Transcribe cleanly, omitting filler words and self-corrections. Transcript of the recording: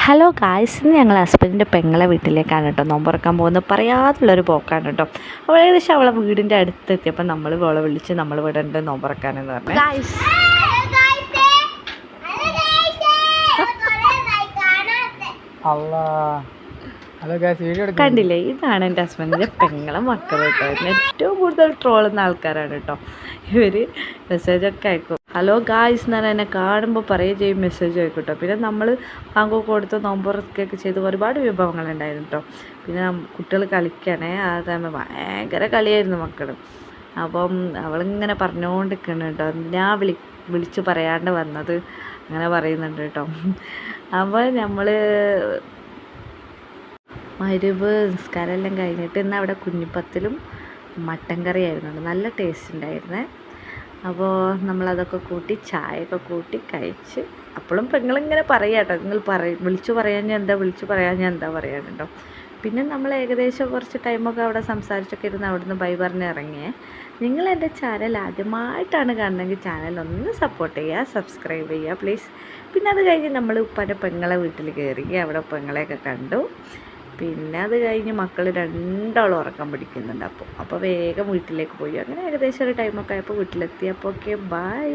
Hello guys, ഇന്ന് ഞങ്ങൾ ഹസ്ബൻഡിൻ്റെ പെങ്ങളെ വീട്ടിലേക്കാണ് കേട്ടോ നോമ്പുറക്കാൻ പോകുന്നത്. പറയാതുള്ളൊരു പോക്കാണ് കേട്ടോ. അപ്പോൾ ഏകദേശം അവളെ വീടിൻ്റെ അടുത്തെത്തിയപ്പോൾ നമ്മൾ അവളെ വിളിച്ച് നമ്മൾ ഇവിടെ ഉണ്ട് നോമ്പുറക്കാനെന്ന് പറഞ്ഞു. കണ്ടില്ലേ, ഇതാണ് എൻ്റെ ഹസ്ബൻഡിൻ്റെ പെങ്ങളെ മക്കൾ കേട്ടോ. ഏറ്റവും കൂടുതൽ ട്രോളുന്ന ആൾക്കാരാണ് കേട്ടോ ഇവർ. മെസ്സേജൊക്കെ അയക്കും. ഹലോ ഗായ്സ് എന്ന് പറഞ്ഞാൽ എന്നെ കാണുമ്പോൾ പറയുകയും ചെയ്യും, മെസ്സേജ് അയക്കും കേട്ടോ. പിന്നെ നമ്മൾ പങ്കൊക്കെ കൊടുത്ത് നോമ്പുറക്കൊക്കെ ചെയ്ത് ഒരുപാട് വിഭവങ്ങളുണ്ടായിരുന്നു കേട്ടോ. പിന്നെ കുട്ടികൾ കളിക്കണേ, ആ ടൈം ഭയങ്കര കളിയായിരുന്നു മക്കൾ. അപ്പം അവളിങ്ങനെ പറഞ്ഞുകൊണ്ടിരിക്കണം കേട്ടോ, ഞാൻ വിളിച്ച് പറയാണ്ട് വന്നത് അങ്ങനെ പറയുന്നുണ്ട് കേട്ടോ. അപ്പോൾ നമ്മൾ മരുവ് നിസ്കാരം എല്ലാം കഴിഞ്ഞിട്ട് ഇന്ന് അവിടെ കുഞ്ഞിപ്പത്തിലും മട്ടൻ കറി ആയിരുന്നു, നല്ല ടേസ്റ്റ് ഉണ്ടായിരുന്നേ. അപ്പോൾ നമ്മളതൊക്കെ കൂട്ടി ചായയൊക്കെ കൂട്ടി കഴിച്ച്. അപ്പോഴും പെങ്ങളിങ്ങനെ പറയാം കേട്ടോ, നിങ്ങൾ വിളിച്ചു പറയാൻ ഞാൻ എന്താ പറയാനുണ്ടോ. പിന്നെ നമ്മൾ ഏകദേശം കുറച്ച് ടൈമൊക്കെ അവിടെ സംസാരിച്ചൊക്കെ ഇരുന്ന് അവിടുന്ന് ബൈ പറഞ്ഞ് ഇറങ്ങിയേ. നിങ്ങൾ എൻ്റെ ചാനൽ ആദ്യമായിട്ടാണ് കാണുന്നതെങ്കിൽ ചാനൽ ഒന്ന് സപ്പോർട്ട് ചെയ്യുക, സബ്സ്ക്രൈബ് ചെയ്യുക പ്ലീസ്. പിന്നെ അത് കഴിഞ്ഞ് നമ്മൾ ഉപ്പാൻ്റെ പെങ്ങളെ വീട്ടിൽ കയറി അവിടെ പെങ്ങളെയൊക്കെ കണ്ടു. പിന്നെ അത് കഴിഞ്ഞ് മക്കൾ രണ്ടാളും ഉറക്കം പിടിക്കുന്നുണ്ട്. അപ്പോൾ വേഗം വീട്ടിലേക്ക് പോയി. അങ്ങനെ ഏകദേശം ഒരു ടൈമൊക്കെ ആയപ്പോൾ വീട്ടിലെത്തി. അപ്പോൾ ഓക്കെ, ബൈ.